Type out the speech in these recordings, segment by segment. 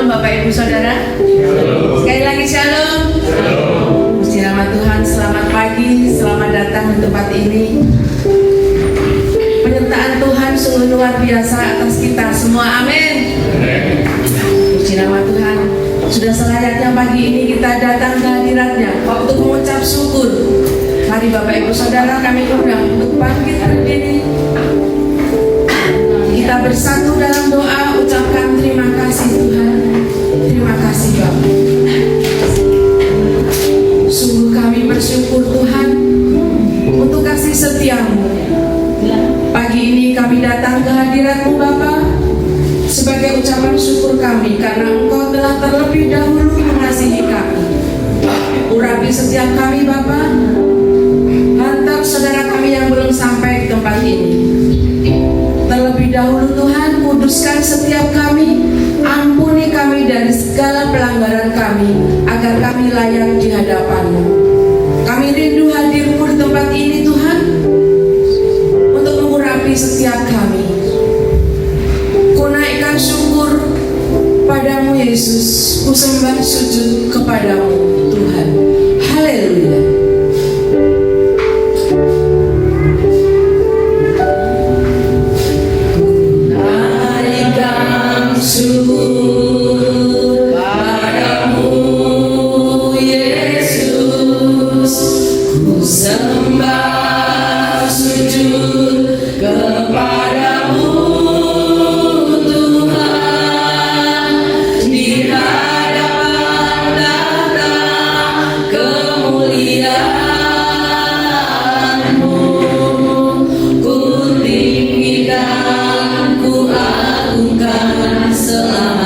Shalom Bapak Ibu Saudara. Sekali lagi shalom. Puji nama Tuhan, selamat pagi, selamat datang di tempat ini. Penyertaan Tuhan sungguh luar biasa atas kita semua, amin. Puji nama Tuhan. Sudah selayaknya pagi ini kita datang ke hadirat-Nya untuk mengucap syukur. Mari Bapak Ibu Saudara, kami undang untuk bangkit berdiri. Kita bersatu dalam doa, ucapkan terima kasih Tuhan. Terima kasih Bapak. Sungguh kami bersyukur Tuhan untuk kasih setia-Mu. Pagi ini kami datang ke hadirat-Mu Bapa sebagai ucapan syukur kami karena Engkau telah terlebih dahulu mengasihi kami. Urapi setiap kami Bapa. Hantar saudara kami yang belum sampai di tempat ini. Terlebih dahulu Tuhan, kuduskan setiap kami, ampuni kami dari segala pelanggaran kami, agar kami layak di hadapan-Mu. Kami rindu hadir-Mu di tempat ini Tuhan, untuk mengurapi setiap kami. Ku naikkan syukur padamu Yesus, ku sembah sujud kepadamu Tuhan. Haleluya. Syukur padamu Yesus, ku sembah sujud kepadamu Tuhan, di hadapan tahta kemuliaan-Mu, ku tinggikan, ku agungkan selama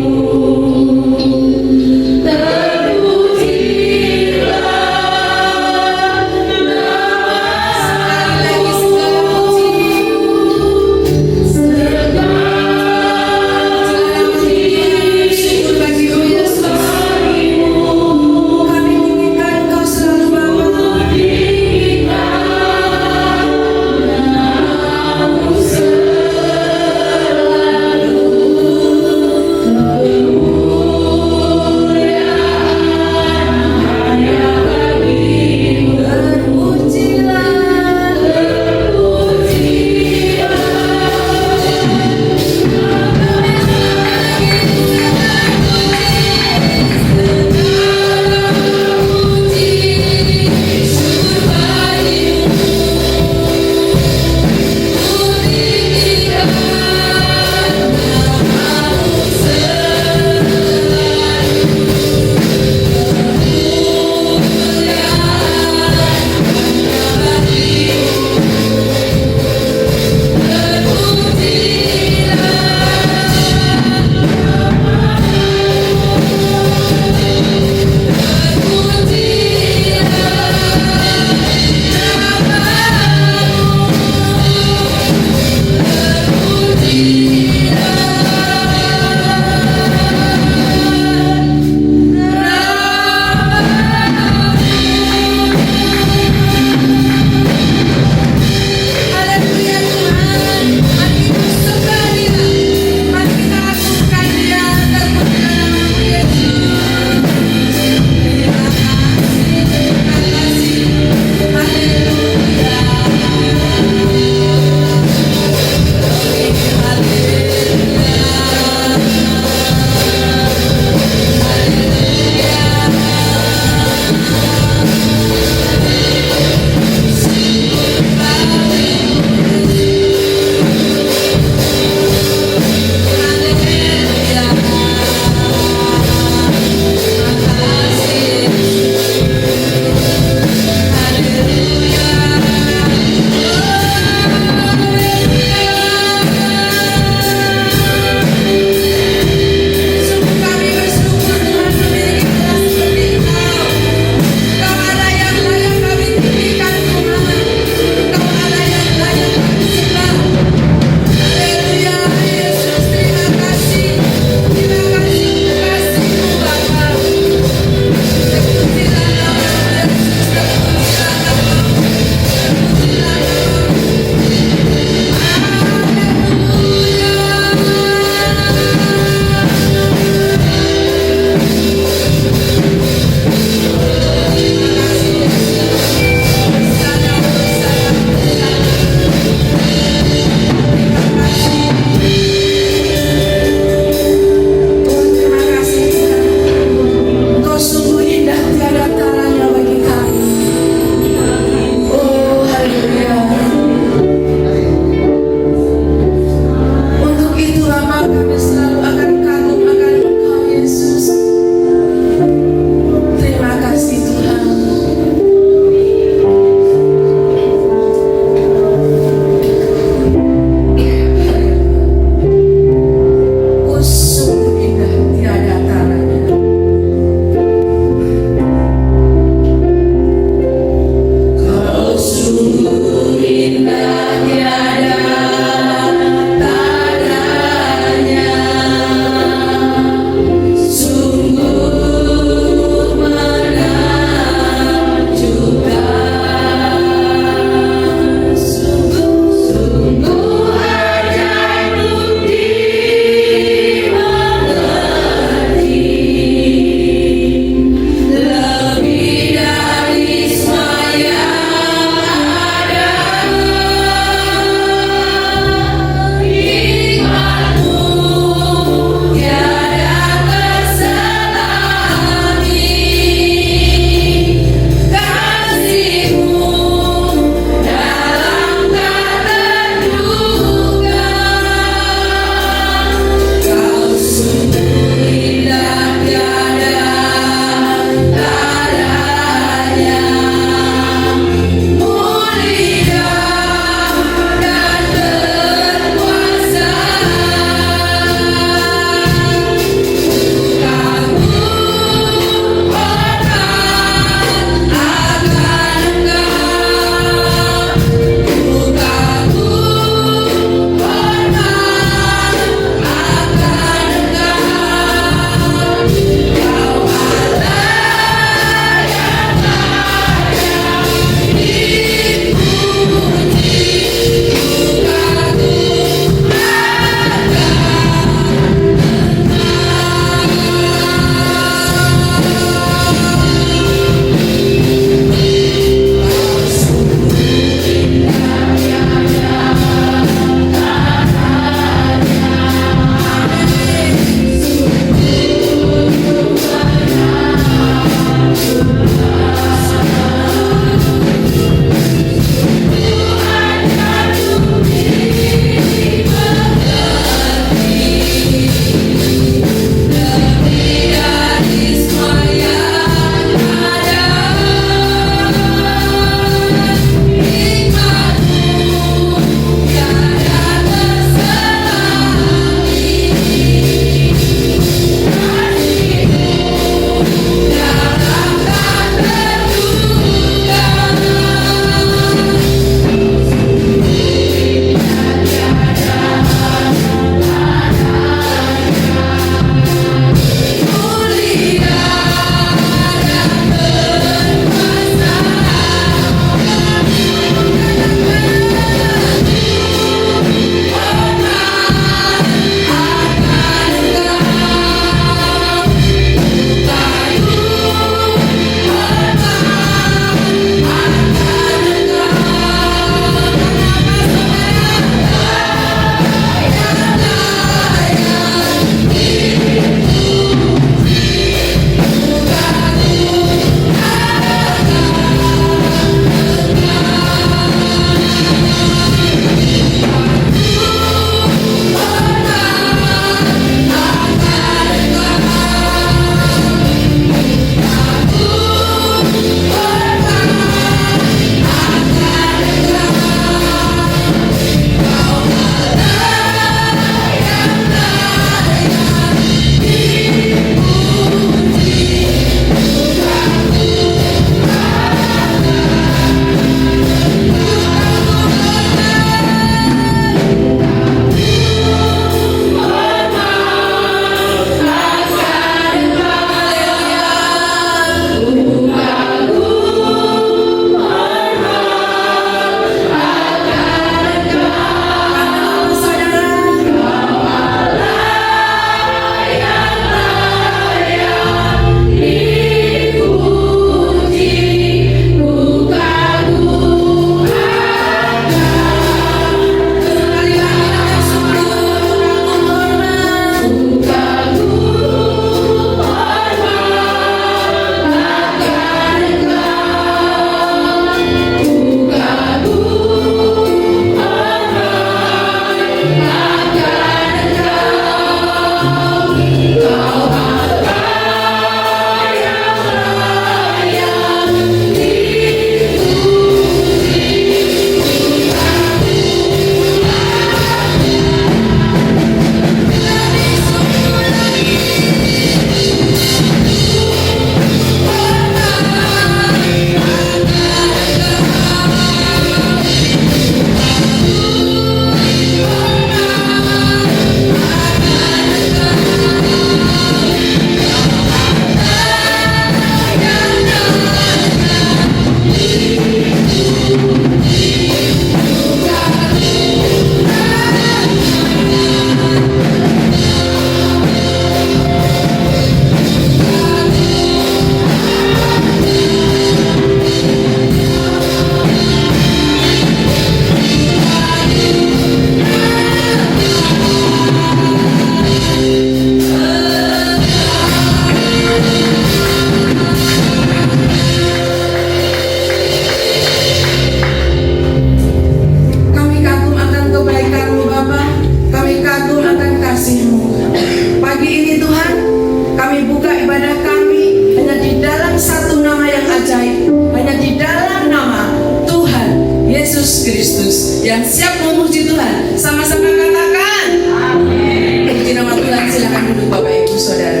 Yesus Kristus yang siap memuji Tuhan. Sama-sama katakan amin. Puji nama Tuhan. Silakan duduk Bapak Ibu Saudara.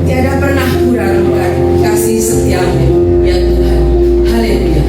Tiada pernah kuragukan kasih setiamu ya Tuhan. Haleluya.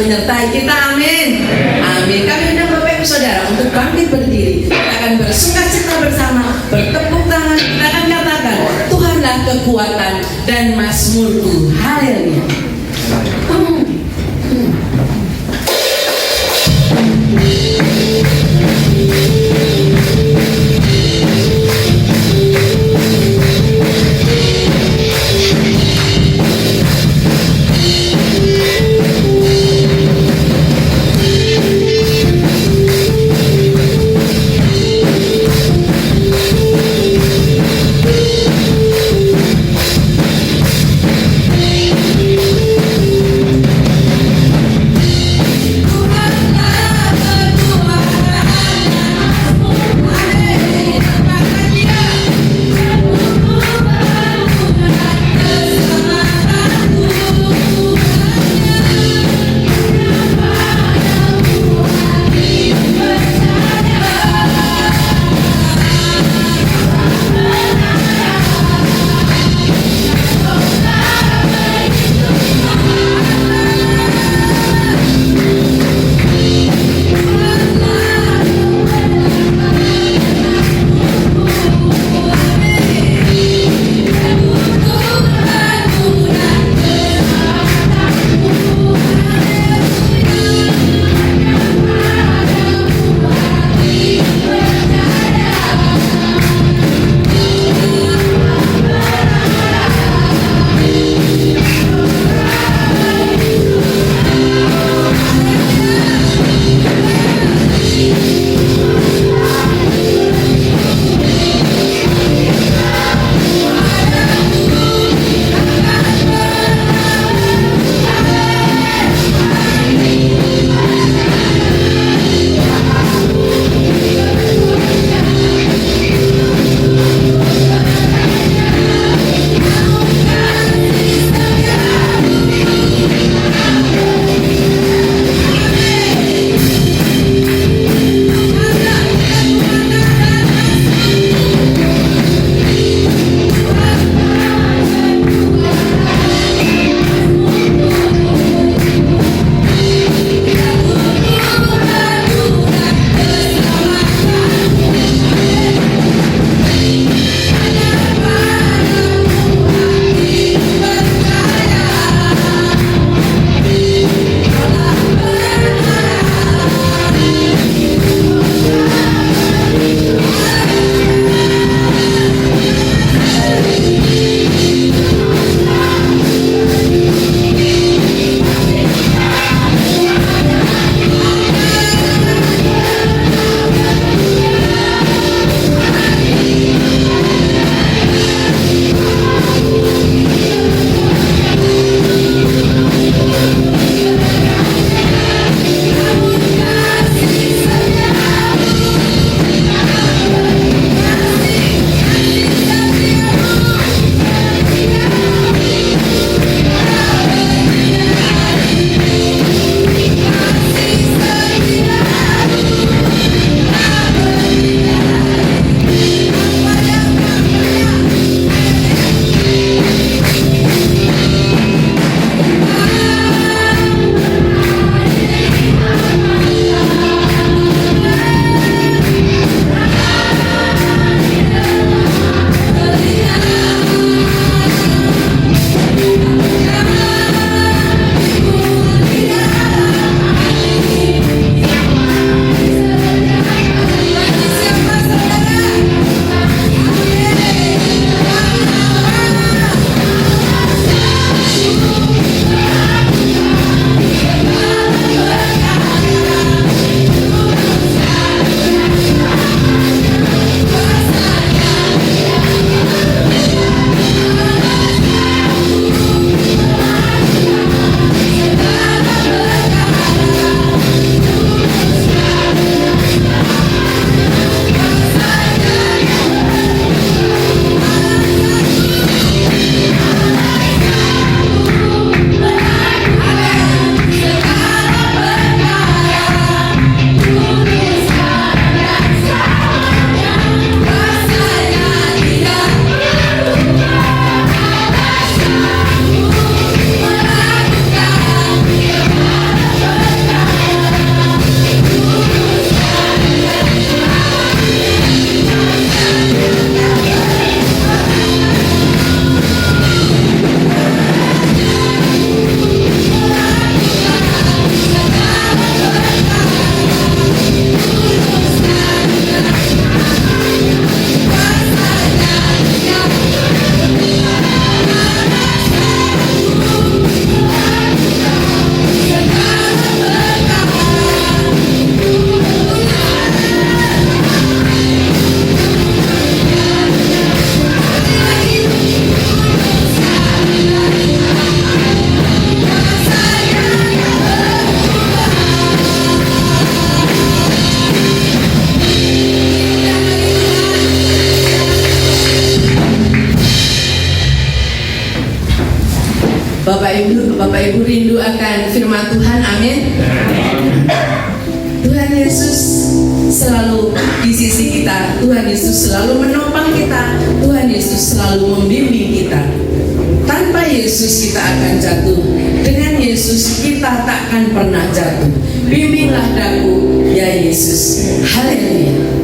menyertai kita, amin. Amin. Kami undang Bapak Ibu Saudara untuk bangkit berdiri. Kita akan bersukacita bersama, bertepuk tangan. Kita akan katakan, Tuhanlah kekuatan dan mazmurku. Haleluya. Bapak Ibu rindu akan firman Tuhan, amin. Tuhan Yesus selalu di sisi kita, Tuhan Yesus selalu menopang kita, Tuhan Yesus selalu membimbing kita. Tanpa Yesus kita akan jatuh, dengan Yesus kita takkan pernah jatuh. Bimbinglah daku, ya Yesus. Haleluya.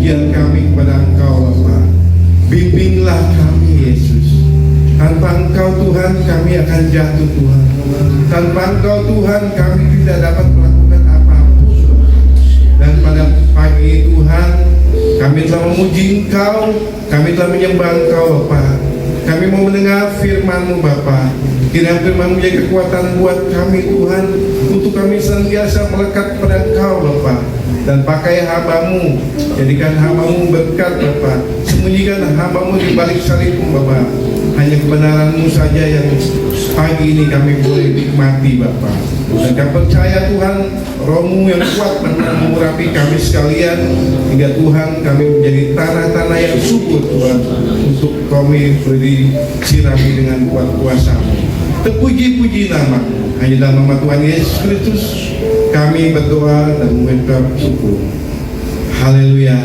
pujian kami kepada Engkau Bapa. Bimbinglah kami Yesus. Tanpa Engkau Tuhan kami akan jatuh Tuhan. Tanpa Engkau Tuhan kami tidak dapat melakukan apapun. Dan pada pagi ini Tuhan, kami telah memuji Engkau, kami telah menyembah Engkau Bapa. Kami mau mendengar firman-Mu Bapa. Kiranya firman-Mu menjadi kekuatan buat kami Tuhan, untuk kami senantiasa melekat pada Engkau Bapa. Dan pakai hamba-Mu, jadikan hamba-Mu berkat Bapa. Sembunyikan hamba-Mu di balik salib-Mu Bapa. Hanya kebenaran-Mu saja yang pagi ini kami boleh nikmati Bapa. Dan kami percaya Tuhan, Roh-Mu yang kuat mengurapi kami sekalian, hingga Tuhan kami menjadi tanah-tanah yang subur Tuhan, untuk kami beri sirami dengan kuat kuasa-Mu. Terpuji-puji nama, hanya dalam nama Tuhan Yesus Kristus kami berdoa dan mengucap syukur. Haleluya,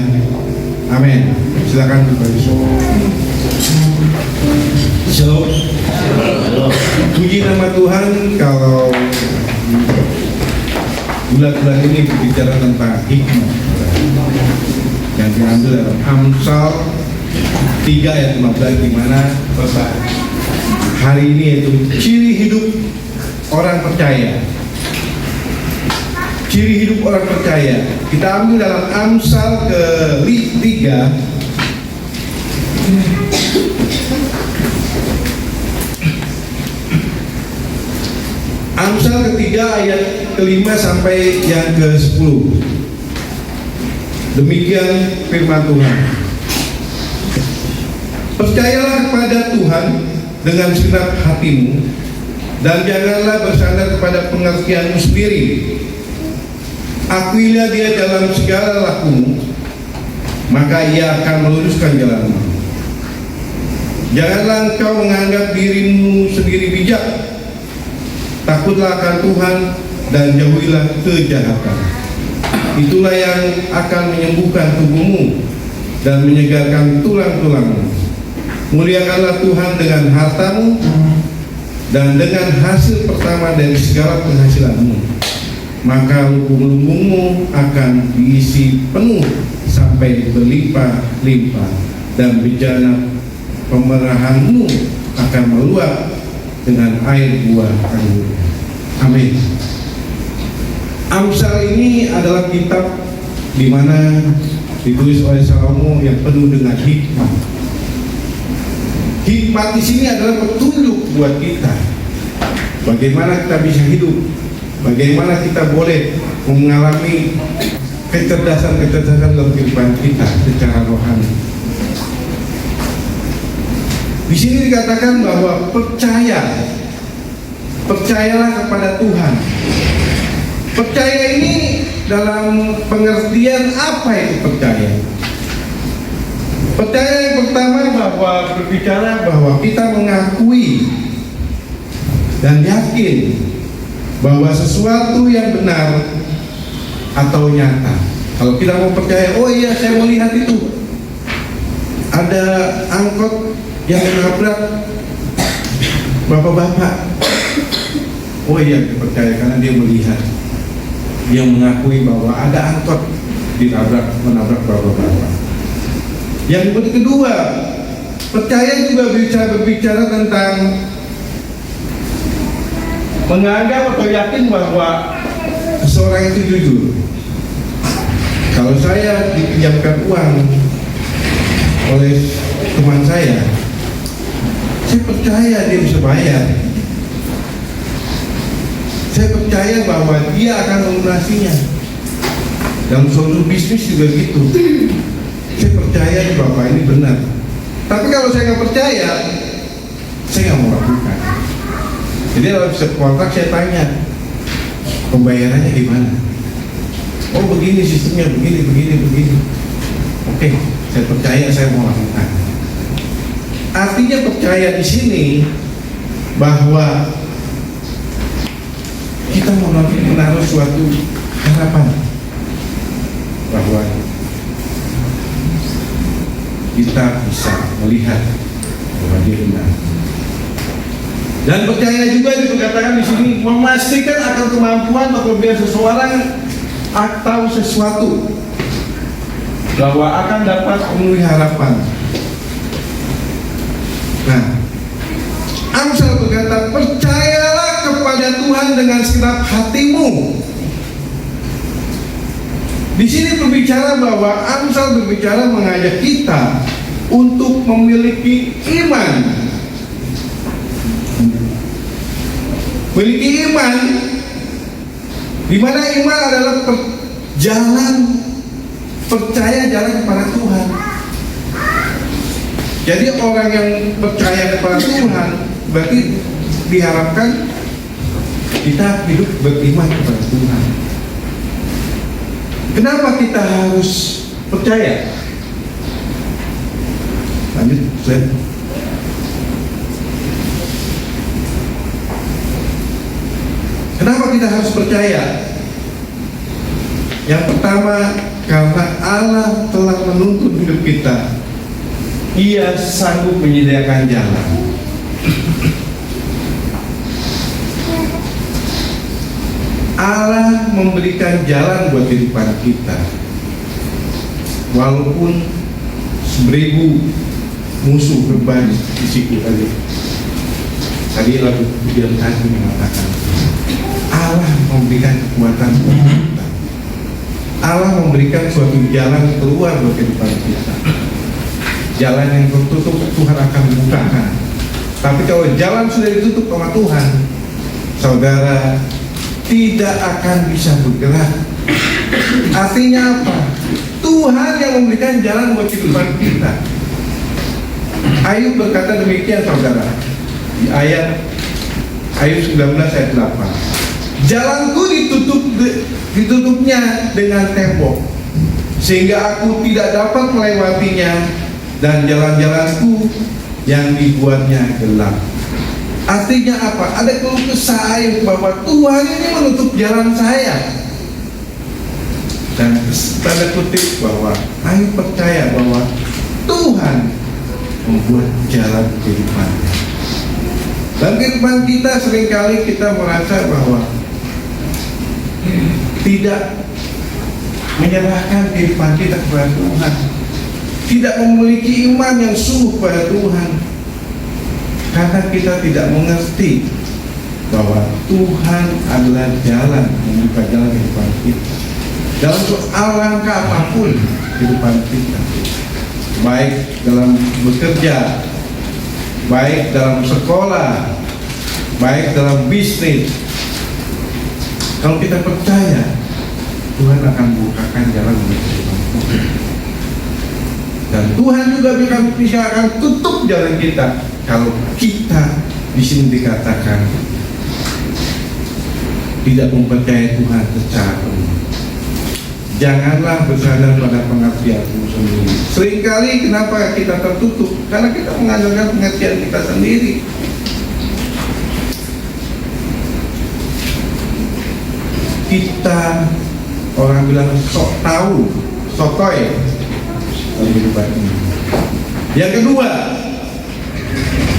amin. Silakan kembali semua. Shalom. Puji nama Tuhan. Kalau bulan-bulan ini berbicara tentang hikmah yang diambil dalam Amsal 3 ayat 15, di mana hari ini yaitu ciri hidup orang percaya. Ciri hidup orang percaya kita ambil dalam Amsal ke-3 Amsal ke-3 ayat ke-5 sampai yang ke-10. Demikian firman Tuhan. Percayalah kepada Tuhan dengan segenap hatimu, dan janganlah bersandar kepada pengertianmu sendiri. Akuilah Dia dalam segala lakumu, maka Ia akan meluruskan jalanmu. Janganlah engkau menganggap dirimu sendiri bijak. Takutlah akan Tuhan dan jauhilah kejahatan. Itulah yang akan menyembuhkan tubuhmu dan menyegarkan tulang-tulangmu. Muliakanlah Tuhan dengan hartamu dan dengan hasil pertama dari segala penghasilanmu, maka lumbung-lumbungmu akan diisi penuh sampai berlimpah-limpah, dan bejana pemerahanmu akan meluap dengan air buah anggur. Amin. Amsal ini adalah kitab di mana ditulis oleh Salomo yang penuh dengan hikmah. Hikmat di sini adalah petunjuk buat kita, bagaimana kita bisa hidup, bagaimana kita boleh mengalami kecerdasan dalam kehidupan kita secara rohani. Di sini dikatakan bahwa percayalah kepada Tuhan. Percaya ini dalam pengertian apa itu percaya? Percaya yang pertama bahwa berbicara bahwa kita mengakui dan yakin bahwa sesuatu yang benar atau nyata. Kalau kita mau percaya, oh iya saya melihat itu ada angkot yang menabrak bapak-bapak. Oh iya, dia percaya karena dia melihat, dia mengakui bahwa ada angkot menabrak bapak-bapak. Yang kedua, percaya juga bisa berbicara tentang menganggap atau yakin bahwa seseorang itu jujur. Kalau saya dipinjamkan uang oleh teman saya percaya dia bisa bayar. Saya percaya bahwa dia akan melunasinya. Dalam suatu bisnis juga gitu. Saya percaya bahwa ini benar. Tapi kalau saya nggak percaya, saya nggak mau lakukan. Jadi dalam setiap kontrak saya tanya, pembayarannya gimana? Oh begini sistemnya, begini. Oke, saya percaya, saya mau lakukan. Artinya percaya di sini bahwa kita menaruh suatu harapan bahwa kita bisa melihat bahwa dia benar. Dan percaya juga dikatakan di sini memastikan akan kemampuan atau kelebihan seseorang atau sesuatu. bahwa akan dapat memenuhi harapan. Nah, Amsal berkata, percayalah kepada Tuhan dengan segenap hatimu. Di sini berbicara bahwa Amsal berbicara mengajak kita untuk memiliki iman. Memiliki iman, di mana iman adalah jalan percaya jalan kepada Tuhan. Jadi orang yang percaya kepada Tuhan berarti diharapkan kita hidup beriman kepada Tuhan. Kenapa kita harus percaya? Lanjut, slide. Kenapa kita harus percaya? Yang pertama, karena Allah telah menuntun hidup kita. Ia sanggup menyediakan jalan. Allah memberikan jalan buat kehidupan kita. Walaupun 1000 musuh berbaris di siku tadi lagu Pujian Kasih mengatakan Allah memberikan kekuatan buat kita. Allah memberikan suatu jalan keluar buat kehidupan kita. Jalan yang tertutup Tuhan akan membukakan. Tapi kalau jalan sudah ditutup sama Tuhan, saudara tidak akan bisa bergerak. Artinya apa? Tuhan yang memberikan jalan buat kehidupan kita. Ayub berkata demikian, saudara, di ayat Ayub 19 ayat 8. Jalanku ditutupnya dengan tembok, sehingga aku tidak dapat melewatinya, dan jalan-jalanku yang dibuatnya gelap. Artinya apa? Ada keluh kesah Ayub bahwa Tuhan ini menutup jalan saya. Dan tanda kutip bahwa Ayub percaya bahwa Tuhan membuat jalan kehidupannya. Dalam kehidupan kita seringkali kita merasa bahwa tidak menyerahkan kehidupan kita kepada Tuhan, tidak memiliki iman yang sungguh kepada Tuhan, karena kita tidak mengerti bahwa Tuhan adalah jalan membuka jalan kehidupan kita dalam soal langkah apapun kehidupan kita, baik dalam bekerja, baik dalam sekolah, baik dalam bisnis. Kalau kita percaya, Tuhan akan membukakan jalan untuk kehidupan kita. Dan Tuhan juga bisa akan tutup jalan kita kalau kita di sini dikatakan tidak mempercayai Tuhan secara penuh. Janganlah bersandar pada pengertianmu sendiri. Seringkali kenapa kita tertutup? Karena kita mengandalkan pengertian kita sendiri. Kita, orang bilang sok tahu, sotoy. Yang kedua,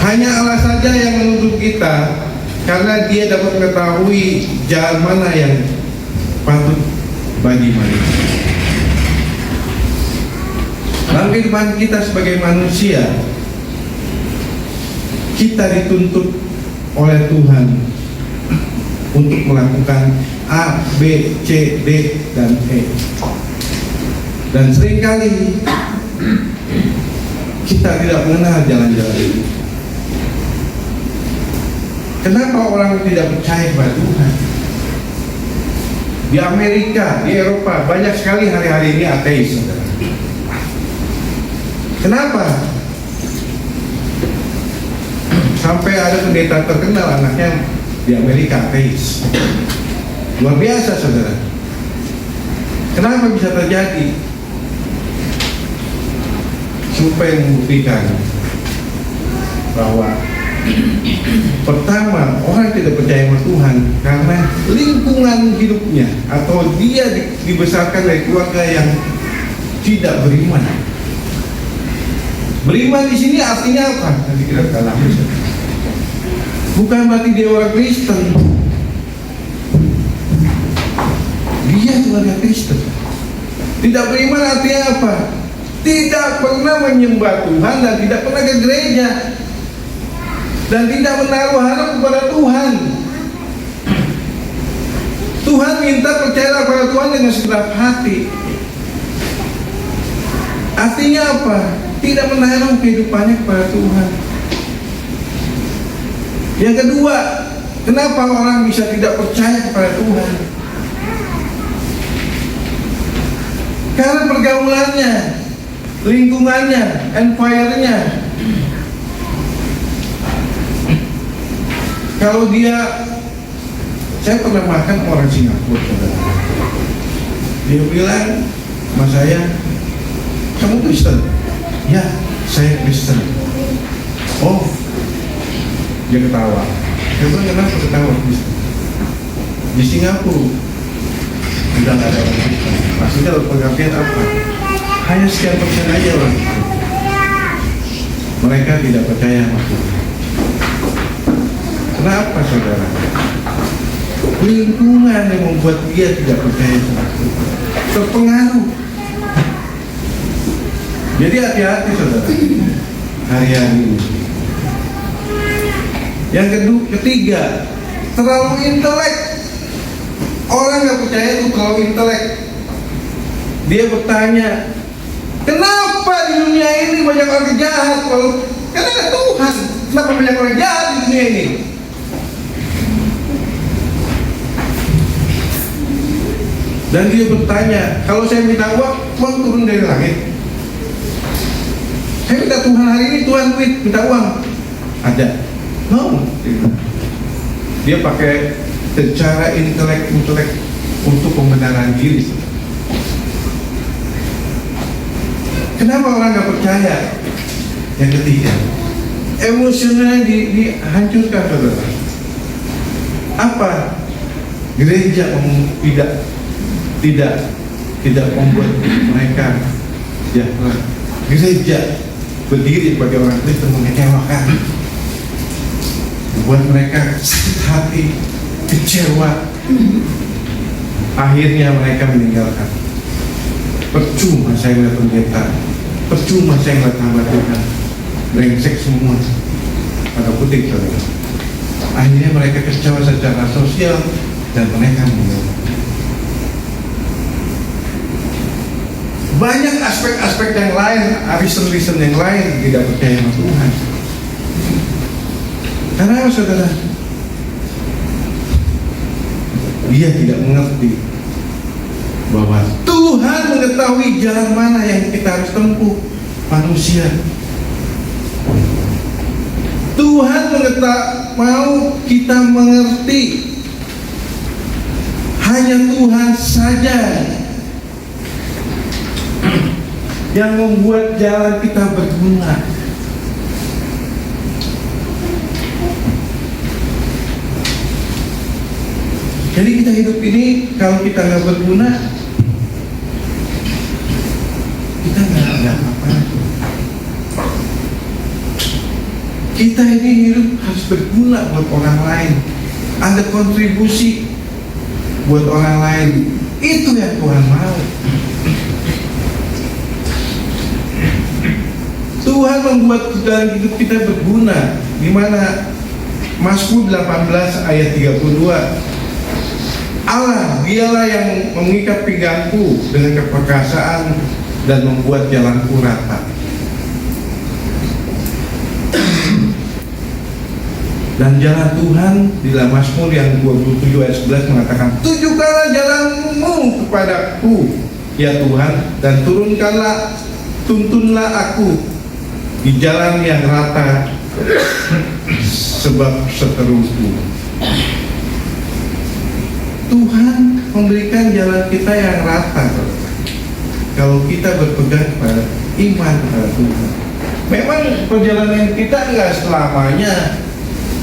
hanya Allah saja yang menuntut kita, karena Dia dapat mengetahui jalan mana yang patut bagi manusia. Dalam kehidupan kita sebagai manusia, kita dituntut oleh Tuhan untuk melakukan A, B, C, D, dan E. Dan seringkali kita tidak mengenal jalan-jalan itu. Kenapa orang tidak percaya pada Tuhan? Di Amerika, di Eropa, banyak sekali hari-hari ini ateis, saudara. Kenapa? Sampai ada pendeta terkenal anaknya di Amerika ateis. Luar biasa, saudara. Kenapa bisa terjadi? Supaya membuktikan bahwa pertama, orang tidak percaya sama Tuhan karena lingkungan hidupnya atau dia dibesarkan dari keluarga yang tidak beriman. Beriman di sini artinya apa? Nanti kita akan lihat. Bukan berarti dia orang Kristen. Dia keluarga Kristen. Tidak beriman artinya apa? Tidak pernah menyembah Tuhan dan tidak pernah ke gereja dan tidak menaruh harap kepada Tuhan. Tuhan minta percayalah pada Tuhan dengan segenap hati. Artinya apa? Tidak menaruh kehidupannya kepada Tuhan. Yang kedua, kenapa orang bisa tidak percaya kepada Tuhan? Karena pergaulannya, lingkungannya, environment-nya. Kalau saya pernah makan orang Singapura, saudara. Dia bilang sama saya, kamu Kristen? Ya, saya Kristen. Oh, dia ketawa. Saya bilang, kenapa ketawa Kristen? Di Singapura udah nggak ada orang Kristen. Maksudnya pengertian apa? Hanya sekian persen aja orang Kristen. Mereka tidak percaya sama Tuhan. Kenapa, saudara? Lingkungan yang membuat dia tidak percaya sama Tuhan, terpengaruh. Jadi hati-hati, saudara, hari-hari ini. Yang ketiga, terlalu intelek. Orang nggak percaya itu terlalu intelek. Dia bertanya, kenapa di dunia ini banyak orang jahat? Karena ada Tuhan. Kenapa banyak orang jahat di dunia ini? Dan dia bertanya, kalau saya minta uang turun dari langit. Saya minta Tuhan hari ini, Tuhan minta uang. Ada. No. Dia pakai secara intelek untuk pembenaran diri. Kenapa orang nggak percaya? Yang ketiga, emosionalnya dihancurkan, saudara. Apa? Gereja tidak membuat mereka sejahtera. Gereja berdiri sebagai orang Kristen mengecewakan, membuat mereka sakit hati, kecewa. Akhirnya mereka meninggalkan. Percuma saya melihat pendeta, percuma saya melihat hamba Tuhan, brengsek semua. Pada kutip, saudara. Akhirnya mereka kecewa secara sosial dan mereka meninggalkan. Banyak aspek-aspek yang lain, reason yang lain tidak percaya sama Tuhan. Karena apa, saudara? Dia tidak mengerti bahwa Tuhan mengetahui jalan mana yang kita harus tempuh. Manusia, Tuhan mau kita mengerti. Hanya Tuhan saja yang membuat jalan kita berguna. Jadi kita hidup ini, kalau kita nggak berguna, kita nggak ada apa-apa. Kita ini hidup harus berguna buat orang lain, ada kontribusi buat orang lain. Itu yang Tuhan mau. Tuhan membuat dalam hidup kita berguna. Di mana Mazmur 18 ayat 32, Allah, dialah yang mengikat pinggangku dengan keperkasaan dan membuat jalanku rata. Dan jalan Tuhan di dalam Mazmur yang 27 ayat 11 mengatakan, tunjukkanlah jalanmu kepadaku, ya Tuhan, dan tuntunlah aku di jalan yang rata, sebab seteruku. Tuhan memberikan jalan kita yang rata kalau kita berpegang pada iman kepada Tuhan. Memang perjalanan kita nggak selamanya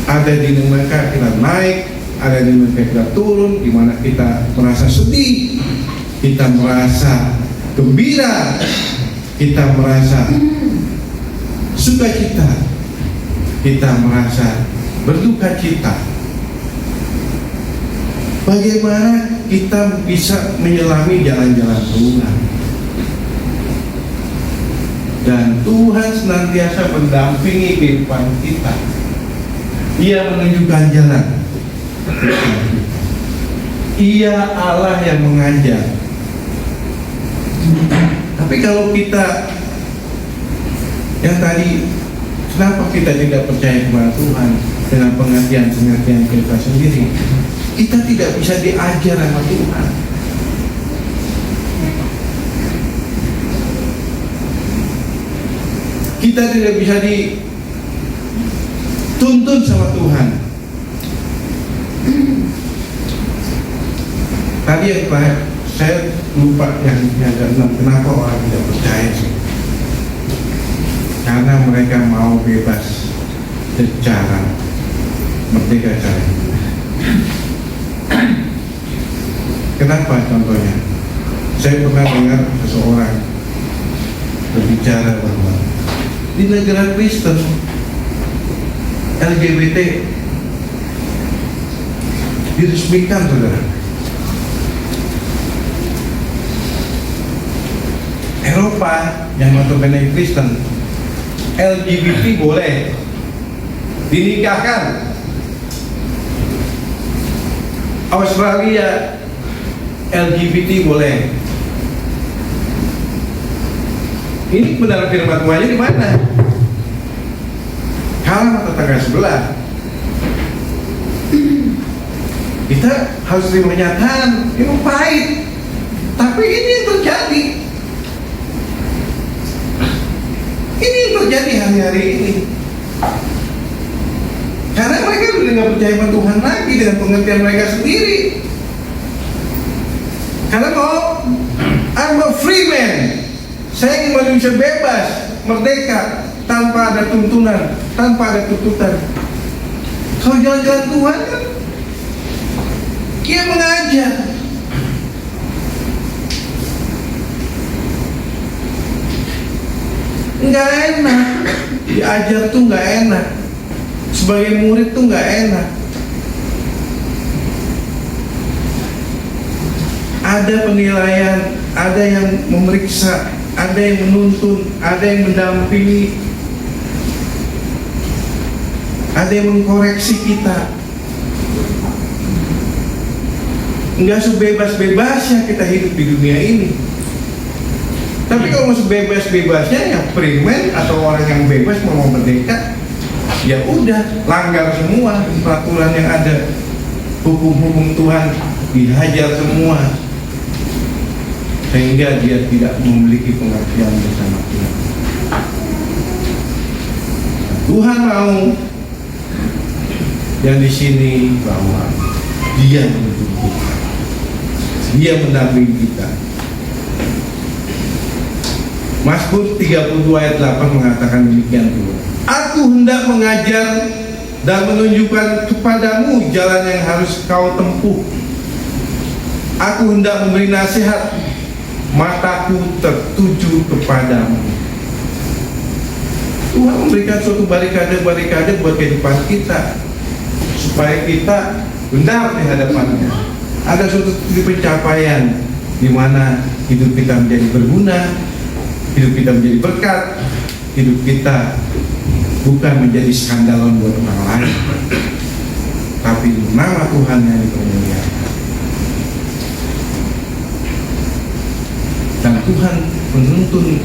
ada di mana kita naik, ada di mana kita turun, di mana kita merasa sedih, kita merasa gembira, kita merasa sukacita, kita merasa berduka cita. Bagaimana kita bisa menyelami jalan-jalan Tuhan? Dan Tuhan senantiasa mendampingi kehidupan kita. Ia menunjukkan jalan. Ia Allah yang mengajar. Tapi kalau kita yang tadi, kenapa kita tidak percaya kepada Tuhan dengan pengertian-pengertian kita sendiri? Kita tidak bisa diajar sama Tuhan. Kita tidak bisa dituntun sama Tuhan. Tadi yang terakhir, saya lupa yang ada 6. Kenapa orang tidak percaya sih? Karena mereka mau bebas secara merdeka cara. Kenapa contohnya? Saya pernah dengar seseorang berbicara bahwa di negara Kristen LGBT diresmikan, saudara. Eropa yang notabene Kristen, LGBT boleh dinikahkan. Australia LGBT boleh. Ini benar firman Tuhannya di mana? Kalah sama tetangga sebelah. Kita harus terima kenyataan. Ini pahit, tapi ini yang terjadi. Ini yang terjadi hari-hari ini. Karena mereka sudah nggak percaya sama Tuhan lagi dengan pengertian mereka sendiri. Karena I'm a free man. Saya ingin manusia bebas, merdeka, tanpa ada tuntunan, tanpa ada tuntutan. Kalau jalan-jalan Tuhan kan, Dia mengajar. Nggak enak, diajar tuh nggak enak. Sebagai murid tuh nggak enak. Ada penilaian, ada yang memeriksa, ada yang menuntun, ada yang mendampingi, ada yang mengkoreksi kita. Enggak sebebas-bebasnya kita hidup di dunia ini. Tapi kalau mau sebebas-bebasnya ya primen atau orang yang bebas mau merdeka, ya udah langgar semua peraturan yang ada, hukum-hukum Tuhan dihajar semua, sehingga dia tidak memiliki pengertian bersama Tuhan. Tuhan mau yang di sini bahwa Dia menuntun kita, Dia mendampingi kita. Mazmur 32 ayat 8 mengatakan demikian juga. Aku hendak mengajar dan menunjukkan kepadamu jalan yang harus kau tempuh. Aku hendak memberi nasihat, mataku tertuju kepadamu. Tuhan memberikan suatu barikade-barikade buat kehidupan kita, supaya kita benar di hadapannya. Ada suatu pencapaian di mana hidup kita menjadi berguna, hidup kita menjadi berkat, hidup kita bukan menjadi skandalon buat orang lain, tapi nama Tuhan yang dipermuliakan. Dan Tuhan menuntun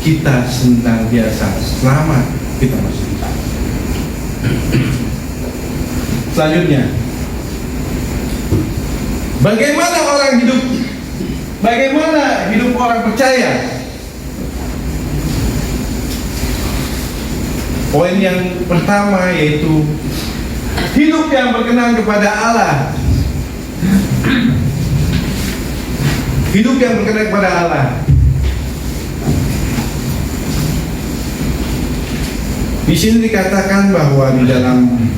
kita senantiasa selama kita masih hidup. Selanjutnya, bagaimana orang hidup? Bagaimana hidup orang percaya? Poin yang pertama yaitu hidup yang berkenan kepada Allah. Hidup yang berkenan kepada Allah. Di sini dikatakan bahwa di dalam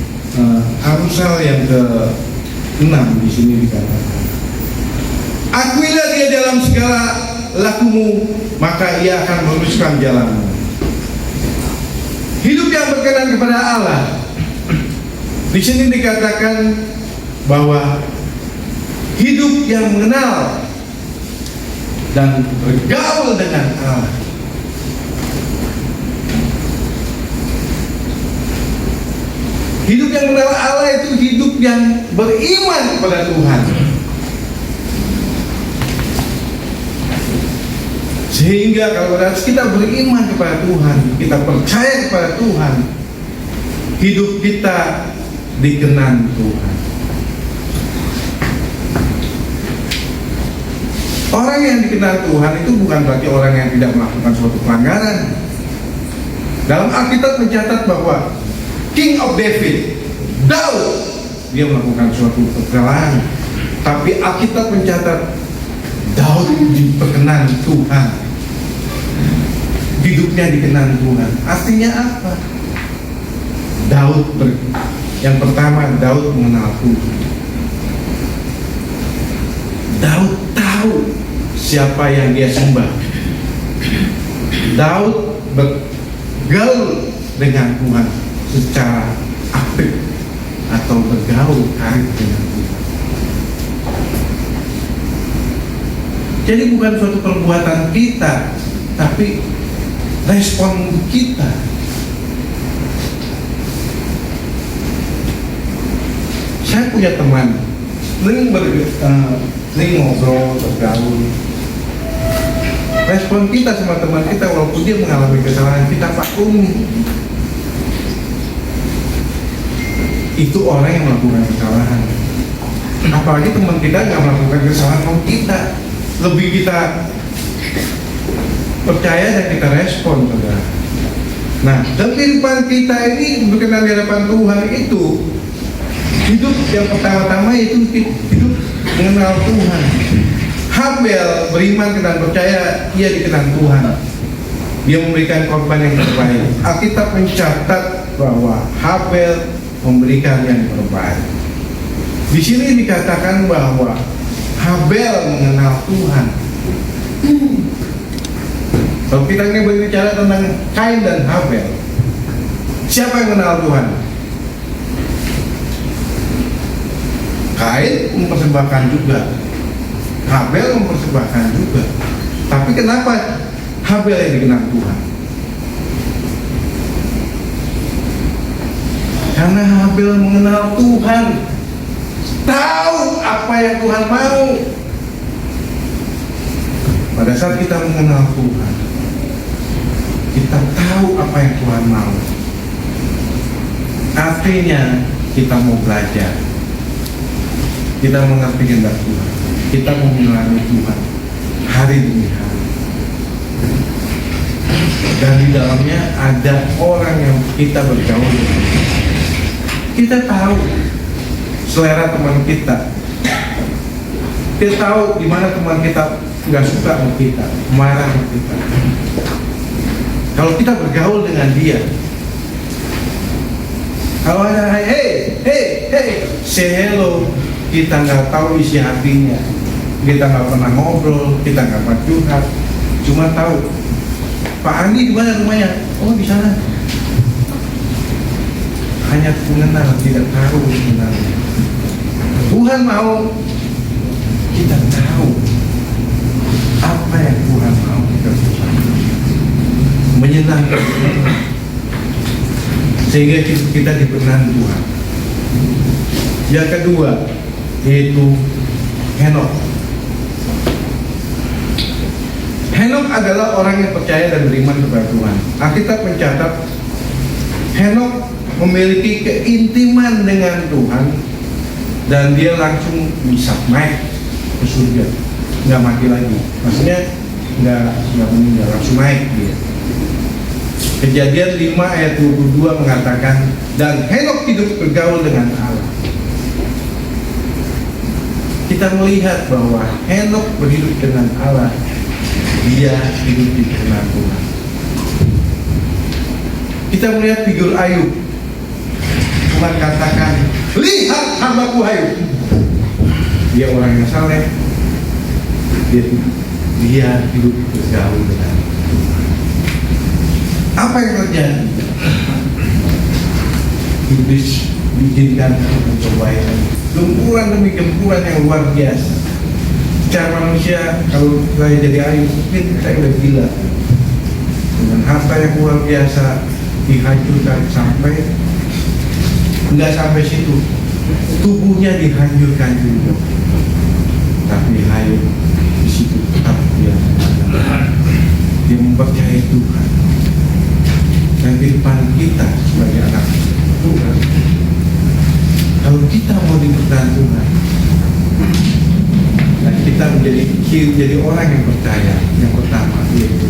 Amsal yang ke-6 di sini dikatakan, akuilah Dia dalam segala lakumu, maka Ia akan meluruskan jalanmu. Hidup yang berkenan kepada Allah. Di sini dikatakan bahwa hidup yang mengenal dan bergaul dengan Allah. yang mengenal Allah itu hidup yang beriman kepada Tuhan. Sehingga kalau kita beriman kepada Tuhan, kita percaya kepada Tuhan, hidup kita dikenan Tuhan. Orang yang dikenal Tuhan itu bukan berarti orang yang tidak melakukan suatu pelanggaran. Dalam Alkitab mencatat bahwa King of David, Daud, dia melakukan suatu kesalahan, tapi Alkitab mencatat Daud diperkenan Tuhan, hidupnya dikenan Tuhan. Artinya apa? Yang pertama, Daud mengenal Tuhan. Daud tahu siapa yang dia sembah. Daud bergaul dengan Tuhan secara aktif atau bergaul karib dengan Tuhan. Jadi bukan suatu perbuatan kita, tapi respon kita. Saya punya teman, sering ngobrol, bergaul. Respon kita sama teman kita, walaupun dia mengalami kesalahan, kita maklumi. Itu orang yang melakukan kesalahan. Apalagi teman kita nggak melakukan kesalahan sama kita, lebih kita percaya dan kita respon, saudara. Nah, dalam kehidupan kita ini berkenan di hadapan Tuhan itu hidup yang pertama-tama itu hidup mengenal Tuhan. Habel beriman dan percaya ia dikenan Tuhan. Dia memberikan korban yang terbaik. Alkitab mencatat bahwa Habel memberikan yang terbaik. Di sini dikatakan bahwa Habel mengenal Tuhan. Kalau kita ini berbicara tentang Kain dan Habel, siapa yang mengenal Tuhan? Kain mempersembahkan juga, Habel mempersembahkan juga. Tapi kenapa Habel yang dikenal Tuhan? Karena Habel mengenal Tuhan, tahu apa yang Tuhan mau. Pada saat kita mengenal Tuhan, kita tahu apa yang Tuhan mau. Artinya kita mau belajar, kita mengerti kehendak Tuhan, kita mau melayani Tuhan hari demi hari. Dan di dalamnya ada orang yang kita bergaul dengan. Kita tahu selera teman kita. Kita tahu di mana teman kita nggak suka sama kita, marah sama kita. Kalau kita bergaul dengan dia, kalau ada hey, say hello, kita nggak tahu isi hatinya, kita nggak pernah ngobrol, kita nggak pernah curhat, cuma tahu Pak Andi di mana rumahnya? Oh, di sana. Hanya mengenal, tidak tahu sebenarnya. Tuhan mau kita tahu apa yang Tuhan mau kita lakukan, menyenangkan sehingga kita diberkati Tuhan. Yang kedua yaitu Henok. Henok adalah orang yang percaya dan beriman kepada Tuhan. Alkitab mencatat Henok memiliki keintiman dengan Tuhan dan dia langsung bisa naik ke surga, nggak mati lagi. Maksudnya nggak meninggal, langsung naik dia. Kejadian 5 ayat 22 mengatakan, dan Henok hidup bergaul dengan Allah. Kita melihat bahwa Henok berhidup dengan Allah, dia hidup di dalam Tuhan. Kita melihat figur Ayub. Tuhan katakan, lihat hambaku Ayub. Dia orang yang saleh, dia hidup bergaul dengan Tuhan. Apa yang terjadi? Iblis diizinkan mencobai gempuran demi gempuran yang luar biasa. Secara manusia, kalau saya jadi Ayub, mungkin saya udah gila. Dengan harta yang luar biasa dihancurkan sampai Nggak sampai situ, tubuhnya dihancurkan juga, tapi hayat di situ tetap dia mempercayai Tuhan. Dan kehidupan kita sebagai anak Tuhan, kalau kita mau diberkati Tuhan, dan kita menjadi orang yang percaya, yang pertama yaitu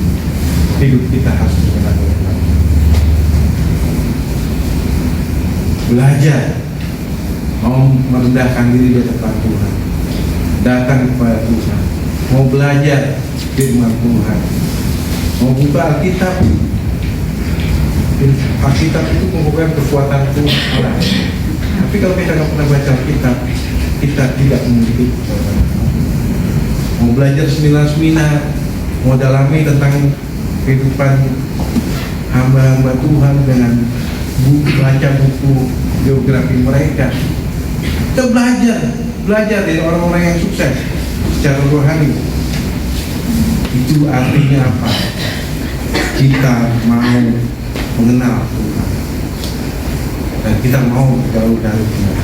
hidup kita harus mengenal Tuhan. Belajar mau merendahkan diri di depan Tuhan, datang kepada Tuhan, mau belajar firman Tuhan, mau buka Alkitab. Alkitab itu merupakan kekuatan Tuhan. Tapi kalau kita nggak pernah baca Alkitab, kita tidak memiliki kekuatan. Mau belajar seminar-seminar, mau dalami tentang kehidupan hamba-hamba Tuhan dengan baca buku biografi mereka. Kita belajar dari orang-orang yang sukses secara rohani. Itu artinya apa? Kita mau mengenal Tuhan dan kita mau bergaul dari Tuhan.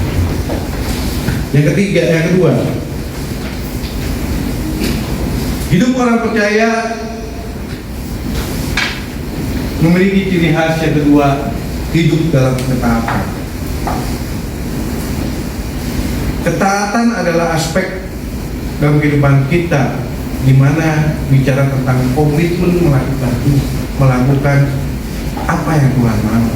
Yang kedua, hidup orang percaya memiliki ciri khas yang kedua, hidup dalam ketaatan. Ketaatan adalah aspek dalam kehidupan kita di mana bicara tentang komitmen melakukan apa yang Tuhan mau.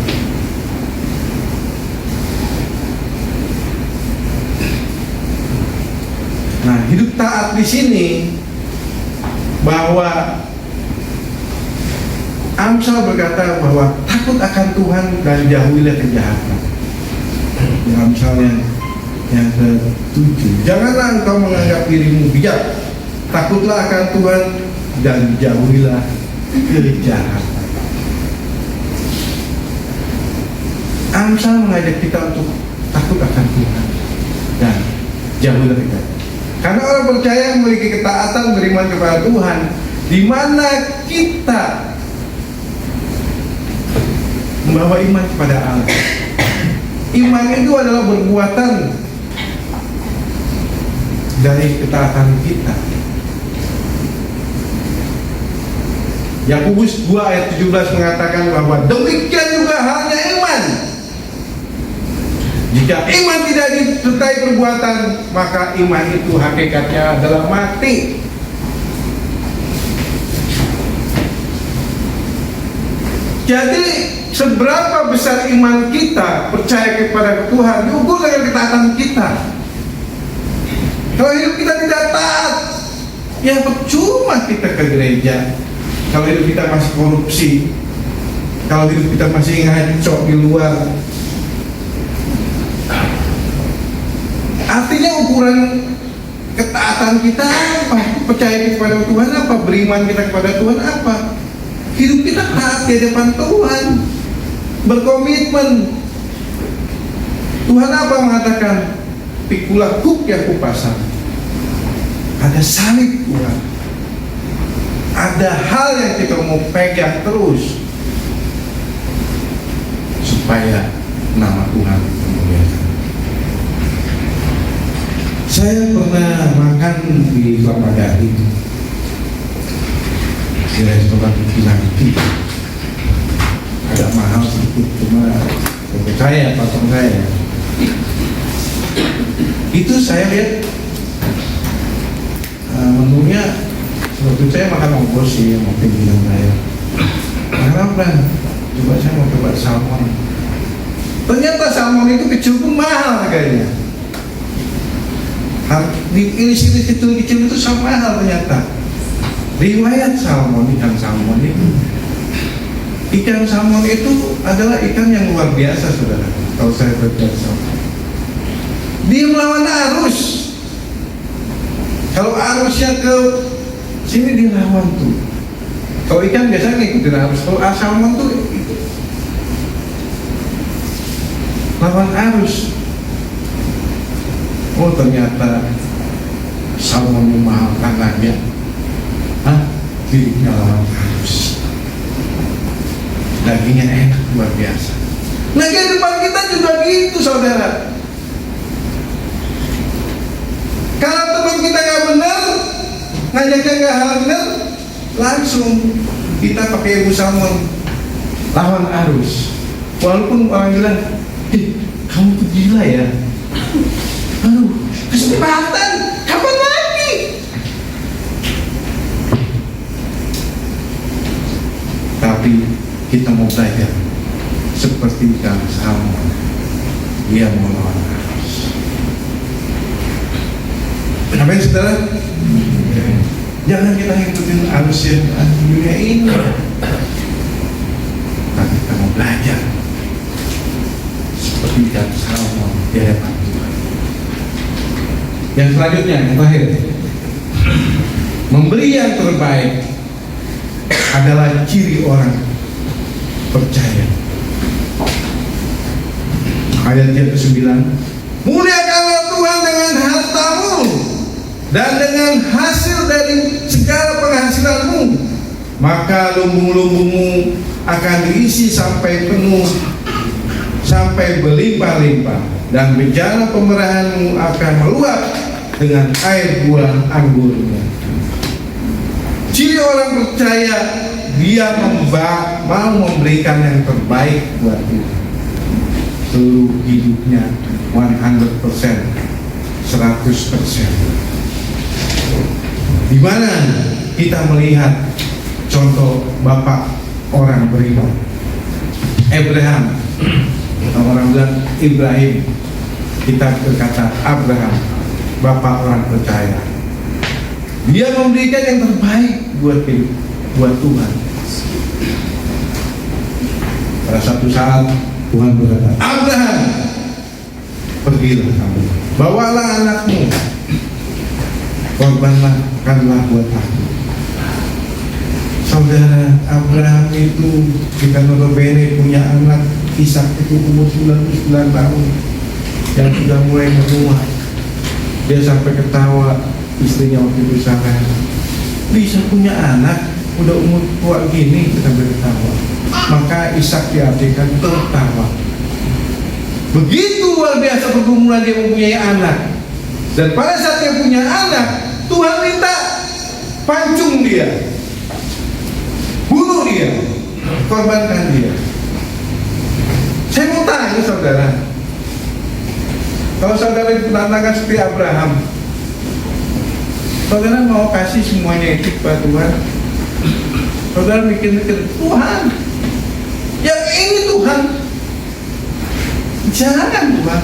Nah, hidup taat di sini bahwa Amsal berkata bahwa takut akan Tuhan dan jauhilah kejahatan. Di Amsal yang ke-7, janganlah engkau menganggap dirimu bijak, takutlah akan Tuhan dan jauhilah kejahatan. Amsal mengajak kita untuk takut akan Tuhan dan jauhilah kejahatan. Karena orang percaya memiliki ketaatan beriman kepada Tuhan, di mana kita membawa iman kepada Allah. Iman itu adalah perbuatan dari ketaatan kita. Yakobus 2 ayat 17 mengatakan bahwa demikian juga halnya iman. Jika iman tidak disertai perbuatan, maka iman itu hakikatnya adalah mati. Jadi seberapa besar iman kita percaya kepada Tuhan diukur dengan ketaatan kita. Kalau hidup kita tidak taat, ya percuma kita ke gereja. Kalau hidup kita masih korupsi, kalau hidup kita masih ngaco di luar, artinya ukuran ketaatan kita apa? Percaya kepada Tuhan apa? Beriman kita kepada Tuhan apa? Hidup kita taat di hadapan Tuhan, berkomitmen. Tuhan apa mengatakan? Pikulah kuk yang kupasang. Ada salib Tuhan. Ada hal yang kita mau pegang terus supaya nama Tuhan dimuliakan. Saya pernah makan di Kelapa Gading, di restoran Pinangki. Agak mahal sedikit, cuma saya patung saya. Itu saya lihat menunya, waktu saya makan ongkos sih, mau bilang saya makan apa? Coba saya mau coba salmon. Ternyata salmon itu kecil pun mahal harganya. Di iris-iris kecil-kecil itu sama mahal ternyata. Riwayat salmon, ikan salmon itu adalah ikan yang luar biasa, saudara. Kalau saya berbicara salmon, dia melawan arus. Kalau arusnya ke sini dia lawan tuh. Kalau ikan biasanya ngikutin arus. Kalau salmon tuh lawan arus. Oh ternyata salmon mahal karena dia dirinya lawan arus. Dagingnya enak luar biasa. Nah, kehidupan kita juga gitu, saudara. Kalau teman kita nggak benar, ngajaknya nggak hal benar, langsung kita pakai ilmu salmon, lawan arus. Walaupun orang bilang, kamu tuh gila ya. Aduh, kesempatan, kapan lagi? Tapi kita mau belajar seperti ikan salmon, dia mau lawan arus. Amin, saudara. Jangan kita ngikutin arus yang dunia ini, tapi kita mau belajar seperti ikan salmon di hadapan Tuhan. Yang selanjutnya, yang terakhir, memberi yang terbaik adalah ciri orang percaya. Ayat yang ke-9, muliakanlah Tuhan dengan hartamu dan dengan hasil dari segala penghasilanmu, maka lumbung-lumbungmu akan diisi sampai penuh, sampai berlimpah-limpah, dan bejana pemerahanmu akan meluap dengan air buah anggurnya. Ciri orang percaya, dia mau memberikan yang terbaik buat Tuhan. Seluruh hidupnya 100%, 100%. Di mana kita melihat contoh bapak orang beriman, Abraham. Orang bilang Ibrahim, kita berkata Abraham, bapak orang percaya. Dia memberikan yang terbaik buat Tuhan. Pada satu saat Tuhan berkata, Abraham, pergilah kamu, bawalah anakmu, korbankanlah buat aku. Saudara, Abraham itu kita notabene punya anak Ishak itu umur 99 tahun, yang sudah mulai menua. Dia sampai ketawa istrinya waktu itu Sarah, bisa punya anak udah umur tua gini, kita berketawa. Maka Ishak diartikan tertawa. Begitu luar biasa pergumulan dia mempunyai anak. Dan pada saat dia punya anak, Tuhan minta pancung dia, bunuh dia, korbankan dia. Saya mau tanya saudara, kalau saudara ditantangan seperti Abraham, saudara mau kasih semuanya itu kepada Tuhan? Saudara mikir-mikir, Tuhan, yang ini Tuhan, jangan Tuhan.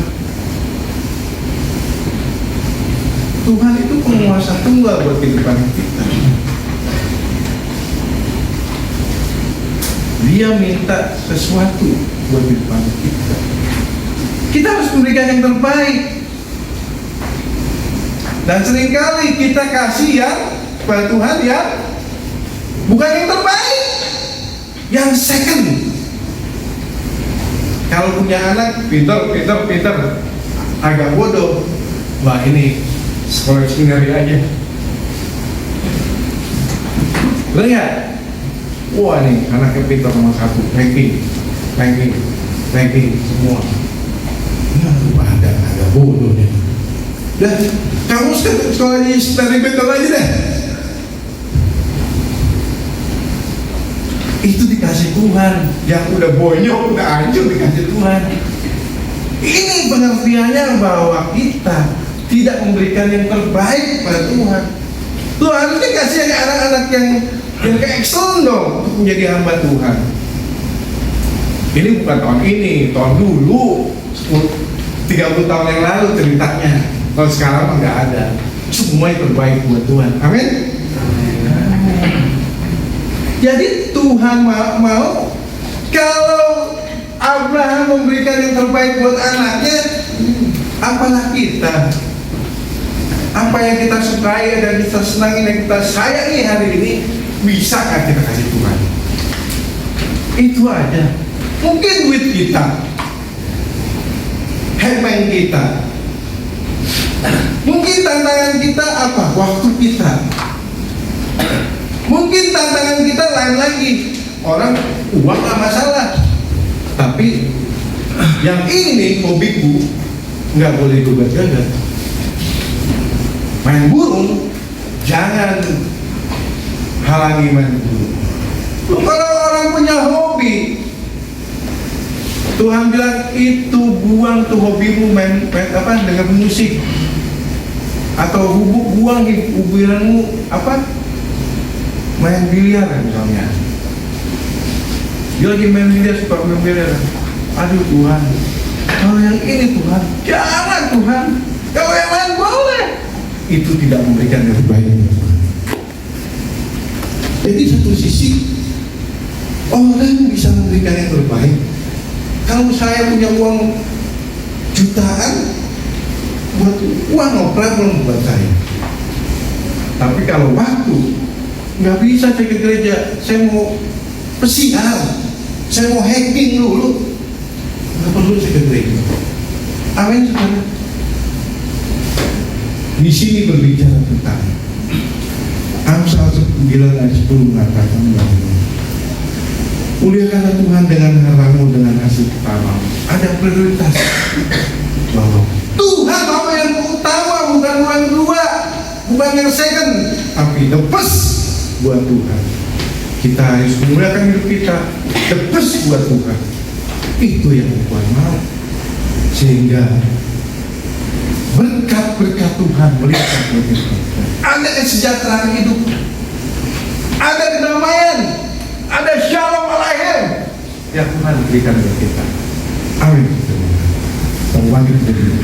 Tuhan itu penguasa tunggal buat kehidupan kita. Dia minta sesuatu buat kehidupan kita. Kita harus memberikan yang terbaik. Dan seringkali kita kasih yang kepada Tuhan yang bukan yang terbaik, yang second. Kalau punya anak pintar, agak bodoh, wah ini sekolah seminari aja. Lihat, wah nih anaknya pintar nomor 1, ranking semua. Nah, ada bodoh nih. Dah, kamu sekolahnya dari pintar aja deh. Itu dikasih Tuhan, yang udah bonyok, udah hancur dikasih Tuhan. Ini pengertiannya bahwa kita tidak memberikan yang terbaik pada Tuhan. Tuhan harusnya kasih anak-anak yang ke-excellent dong untuk menjadi hamba Tuhan. Ini bukan tahun ini, tahun dulu, 30 tahun yang lalu ceritanya. Kalau sekarang mah nggak ada. Semua yang terbaik buat Tuhan. Amin. Jadi Tuhan mau kalau Abraham memberikan yang terbaik buat anaknya, apalah kita? Apa yang kita sukai dan kita senangi dan kita sayangi hari ini, bisakah kita kasih Tuhan? Itu aja. Mungkin duit kita, handphone kita, mungkin tantangan kita apa? Waktu kita. Mungkin tantangan kita lain lagi. Orang uang gak masalah, tapi Yang ini hobiku nggak boleh gugat-gugat. Main burung jangan halangi main burung. Kalau orang punya hobi, Tuhan bilang itu buang tuh hobimu main apa dengan musik, atau buang hiburanmu apa main biliar misalnya. Dia lagi main biliar, suka main biliar. Aduh Tuhan, kalau yang ini Tuhan, jangan Tuhan. Kalau yang lain boleh. Itu tidak memberikan yang terbaik. Jadi satu sisi orang bisa memberikan yang terbaik. Kalau saya punya uang jutaan, buat uang no problem buat saya. Tapi kalau waktu nggak bisa saya ke gereja, saya mau pesiar, saya mau hacking dulu, nggak perlu saya ke gereja. Amin saudara. Di sini berbicara tentang Amsal 9 ayat 10 mengatakan bahwa muliakanlah Tuhan dengan hartamu, dengan hasil tanamu. Ada prioritas bahwa Tuhan mau yang utama, bukan yang kedua, bukan yang second, tapi the first buat Tuhan. Kita harus memuliakan hidup kita the first buat Tuhan. Itu yang Tuhan mau, sehingga berkat-berkat Tuhan melihat kita. Ada kesejahteraan hidup, ada kedamaian, ada shalom alaihim yang Tuhan berikan kepada kita. Amin. Bangkit berdiri.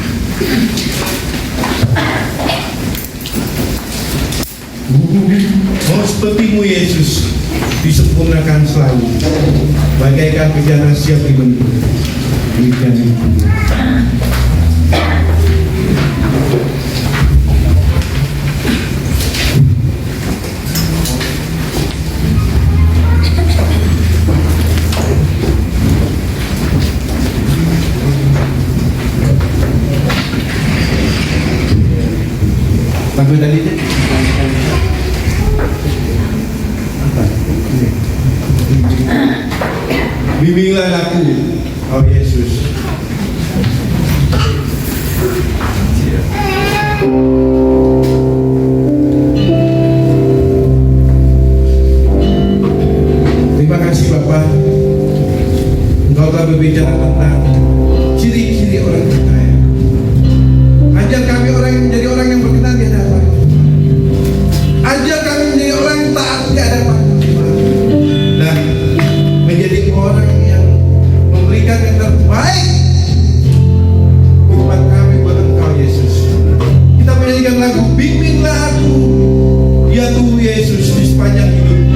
Oh sepertimu Yesus disempurnakan selalu, bagaikan bejana siap dibentuk. Demikian itu. Lagu tadi itu apa? Bimbinglah aku, oh Yesus. Terima kasih Bapak, Engkau telah berbicara tentang ciri-ciri orang percaya. Ajar kami orang yang menjadi orang yang berkenan di hadapan. Ajar kami menjadi orang yang taat di hadapan Tuhan, dan menjadi orang yang memberikan yang terbaik buat kami, buat Engkau Yesus. Kita menyanyikan lagu Bimbinglah aku, ya Tuhan Yesus di sepanjang hidupku.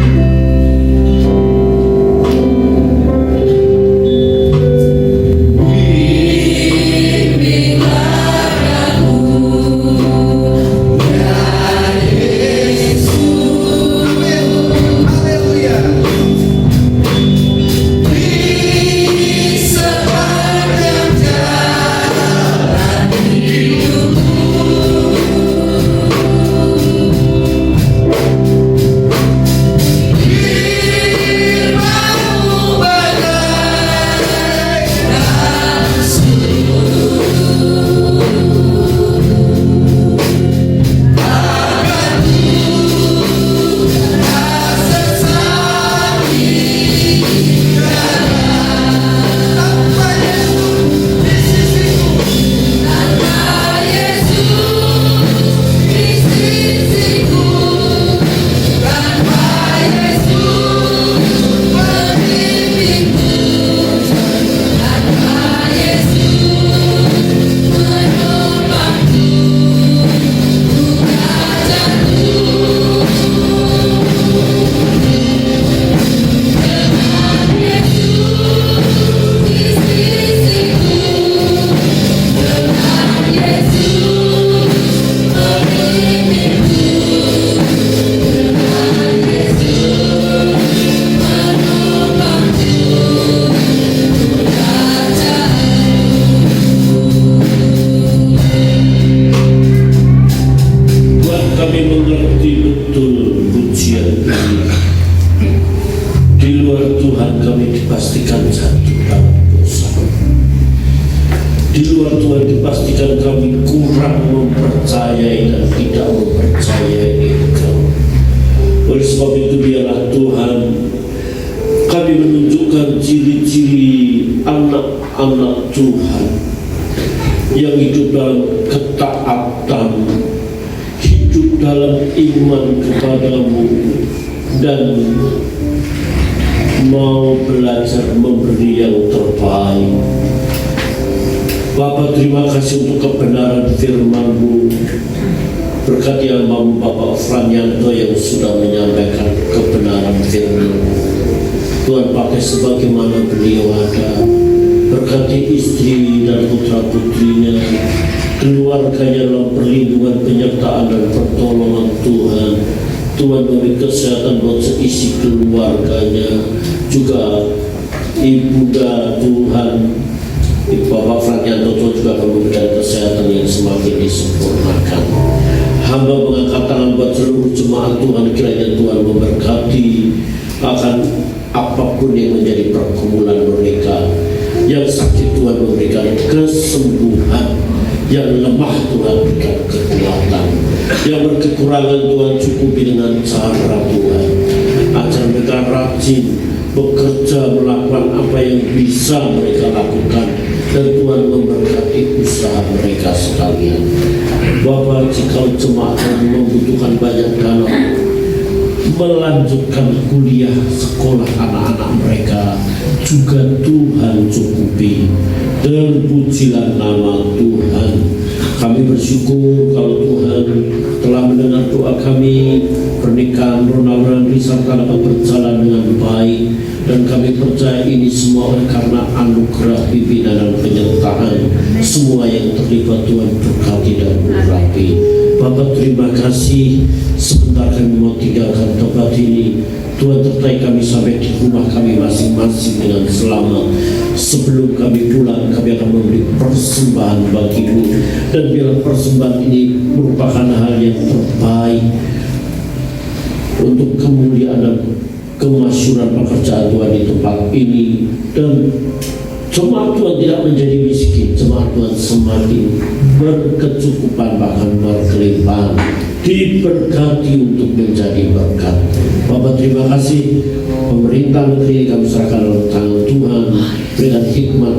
Di luar Tuhan kami dipastikan jatuh dalam dosa. mempercayai dan tidak mempercayai Engkau. Oleh sebab itu biarlah Tuhan kami menunjukkan ciri-ciri anak-anak Tuhan yang hidup dalam ketaatan, hidup dalam iman kepadamu, dan mau belajar memberi yang terbaik. Bapa, terima kasih untuk kebenaran firman-Mu. Berkati hamba-Mu Bapak Franyanto yang sudah menyampaikan kebenaran firman. Tuhan pakai sebagaimana beliau ada. Berkati istri dan putra-putrinya, keluarganya dalam perlindungan, penyertaan dan pertolongan Tuhan. Tuhan beri kesehatan buat seisi keluarganya, juga ibunda Tuhan, Bapak Franyanto juga akan memberikan kesehatan yang semakin disempurnakan. Hamba mengangkat tangan buat seluruh jemaat Tuhan, kiranya Tuhan memberkati akan apapun yang menjadi pergumulan mereka. Yang sakit Tuhan memberikan kesembuhan, yang lemah Tuhan berikan kekuatan, yang berkekurangan Tuhan cukupi dengan cara Tuhan. Ajar mereka rajin bekerja, melakukan apa yang bisa mereka lakukan, dan Tuhan memberkati usaha mereka sekalian. Bapak, jika jemaat membutuhkan banyak dana melanjutkan kuliah sekolah anak-anak mereka, juga Tuhan cukupi. Terpujilah nama Tuhan. Kami bersyukur kalau Tuhan telah mendengar doa kami. Pernikahan Ronald dan Rizalka dapat berjalan dengan baik, dan kami percaya ini semua oleh karena anugerah pimpinan dan penyertaan semua yang terlibat. Tuhan berkati dan urapi. Bapak, terima kasih. Sebentar kami mau tinggalkan tempat ini. Tuhan sertai kami sampai di rumah kami masing-masing dengan selamat. Sebelum kami pulang, kami akan memberi persembahan bagi-Mu, dan biarlah persembahan ini merupakan hal yang terbaik untuk kemuliaan dan kemasyhuran pekerjaan Tuhan di tempat ini. Dan jemaat Tuhan tidak menjadi miskin, jemaat Tuhan semakin berkecukupan, bahkan berkelimpahan, diberkati untuk menjadi berkat. Bapak, terima kasih. Pemerintah negeri kami serahkan dalam tangan Tuhan. Berikan hikmat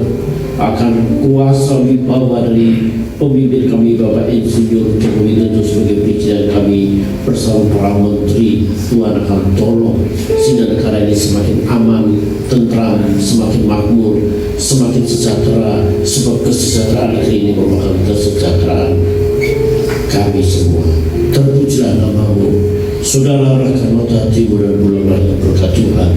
akan kuasa wibawa dari pemimpin kami Bapak Insinyur Joko Widodo sebagai presiden kami bersama para menteri. Tuhan akan tolong sehingga negara ini semakin aman, tentram, semakin makmur, semakin sejahtera, sebab kesejahteraan negeri ini merupakan kesejahteraan kami semua. Terpujilah nama-Mu. Saudara arahkan mata hatimu dan mulailah berkat Tuhan.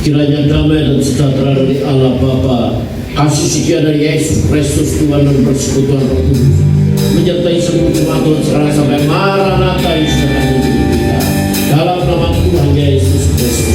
Kiranya damai dan sejahtera dari Allah Bapa, kasih setia dari Yesus Kristus Tuhan, dan persekutuan Roh Kudus menyertai seluruh jemaat Tuhan serta sampai Maranatha Yesus datang untuk kita. Dalam nama Tuhan Yesus Kristus.